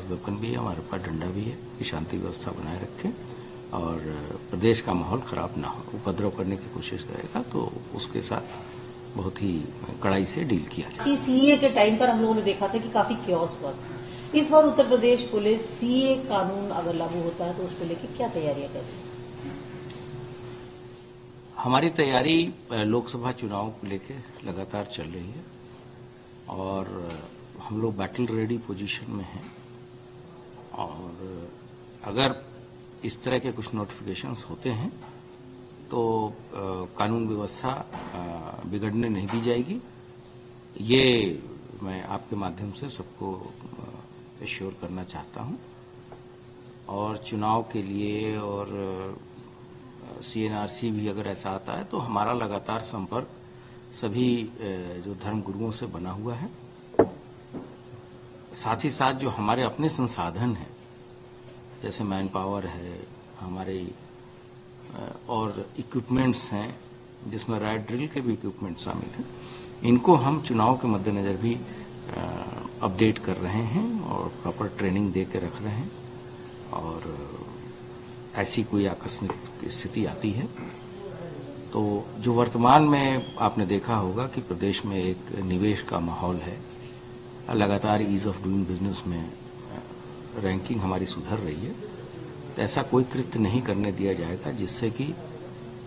Weapon भी है, हमारे पास डंडा भी है कि शांति व्यवस्था बनाए रखें और प्रदेश का माहौल खराब ना हो। उपद्रव करने की कोशिश करेगा तो उसके साथ बहुत ही कड़ाई से डील किया जाए। सीए के टाइम पर हम लोगों ने देखा था कि काफी क्योस हुआ था। इस बार उत्तर प्रदेश पुलिस सीए कानून अगर लागू होता है तो उसको लेकर क्या तैयारियां कर रही है? हमारी तैयारी लोकसभा चुनाव को लेकर लगातार चल रही है और हम लोग बैटल रेडी पोजीशन में हैं और अगर इस तरह के कुछ नोटिफिकेशंस होते हैं तो कानून व्यवस्था बिगड़ने नहीं दी जाएगी। ये मैं आपके माध्यम से सबको एश्योर करना चाहता हूं और चुनाव के लिए और सीएनआरसी भी अगर ऐसा आता है तो हमारा लगातार संपर्क सभी जो धर्म गुरुओं से बना हुआ है। साथ ही साथ जो हमारे अपने संसाधन हैं जैसे मैन पावर है, हमारे और इक्विपमेंट्स हैं जिसमें राइट ड्रिल के भी इक्विपमेंट शामिल हैं, इनको हम चुनाव के मद्देनजर भी अपडेट कर रहे हैं और प्रॉपर ट्रेनिंग दे के रख रहे हैं और ऐसी कोई आकस्मिक स्थिति आती है तो जो वर्तमान में आपने देखा होगा कि प्रदेश में एक निवेश का माहौल है, लगातार ईज ऑफ डूइंग बिजनेस में रैंकिंग हमारी सुधर रही है, तो ऐसा कोई कृत्य नहीं करने दिया जाएगा जिससे कि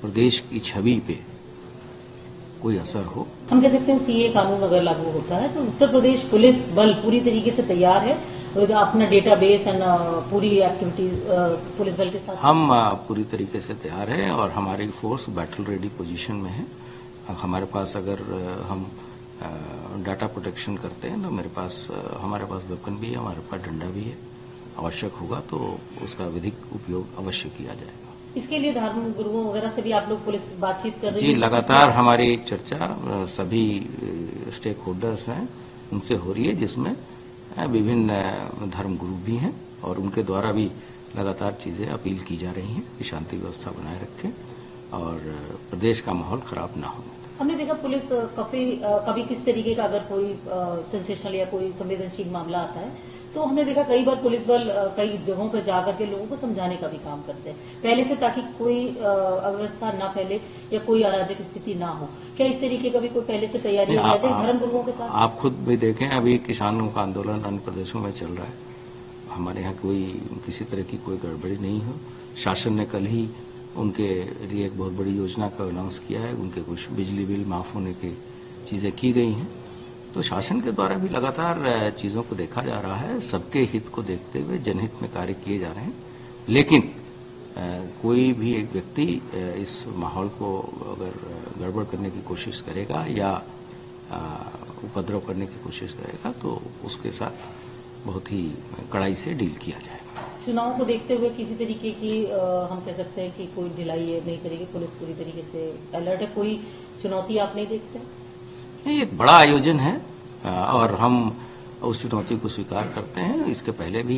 प्रदेश की छवि पे कोई असर हो। हम कह सकते हैं सीए कानून अगर लागू होता है तो उत्तर प्रदेश पुलिस बल पूरी तरीके से तैयार है अपना डेटाबेस एंड पूरी एक्टिविटीज पुलिस बल के साथ। हम पूरी तरीके से तैयार हैं और हमारी फोर्स बैटल रेडी पोजीशन में है। हमारे पास अगर हम डाटा प्रोटेक्शन करते हैं तो हमारे पास वेपन भी है, हमारे पास डंडा भी है। आवश्यक होगा तो उसका विधिक उपयोग अवश्य किया जाएगा। इसके लिए धर्म गुरुओं वगैरह से भी आप लोग पुलिस बातचीत कर रही है? जी, लगातार हमारी चर्चा सभी स्टेक होल्डर्स हैं उनसे हो रही है जिसमें विभिन्न धर्म गुरु भी हैं और उनके द्वारा भी लगातार चीजें अपील की जा रही हैं कि शांति व्यवस्था बनाए रखें और प्रदेश का माहौल खराब ना हो। हमने देखा पुलिस कभी किस तरीके का अगर कोई सेंसेशनल या कोई संवेदनशील मामला आता है तो हमने देखा कई बार पुलिस बल कई जगहों पर जाकर के लोगों को समझाने का भी काम करते हैं पहले से, ताकि कोई अव्यवस्था ना फैले या कोई अराजक स्थिति ना हो। क्या इस तरीके का भी कोई पहले से तैयारी है धर्म गुरुओं के साथ? आप खुद भी देखें, अभी किसानों का आंदोलन अन्य प्रदेशों में चल रहा है। हमारे यहाँ कोई किसी तरह की कोई गड़बड़ी नहीं हो। शासन ने कल ही उनके लिए एक बहुत बड़ी योजना का अनाउंस किया है, उनके कुछ बिजली बिल माफ होने की चीजें की गई हैं। तो शासन के द्वारा भी लगातार चीजों को देखा जा रहा है, सबके हित को देखते हुए जनहित में कार्य किए जा रहे हैं। लेकिन कोई भी एक व्यक्ति इस माहौल को अगर गड़बड़ करने की कोशिश करेगा या उपद्रव करने की कोशिश करेगा तो उसके साथ बहुत ही कड़ाई से डील किया जाएगा। चुनाव को देखते हुए किसी तरीके की हम कह सकते हैं कि कोई ढिलाई नहीं करेगी पुलिस, पूरी तरीके से अलर्ट है, कोई चुनौती आप नहीं देखते? ये एक बड़ा आयोजन है और हम उस चुनौती को स्वीकार करते हैं। इसके पहले भी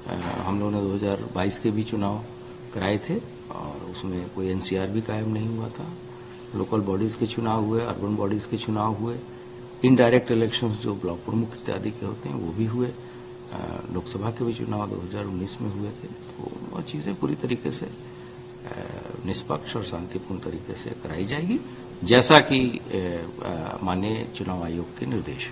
हम लोगों ने 2022 के भी चुनाव कराए थे और उसमें कोई एनसीआर भी कायम नहीं हुआ था। लोकल बॉडीज के चुनाव हुए, अर्बन बॉडीज के चुनाव हुए, इनडायरेक्ट इलेक्शंस जो ब्लॉक प्रमुख इत्यादि के होते हैं वो भी हुए, लोकसभा के भी चुनाव 2019 में हुए थे। तो वो चीजें पूरी तरीके से निष्पक्ष और शांतिपूर्ण तरीके से कराई जाएगी जैसा कि माननीय चुनाव आयोग के निर्देश।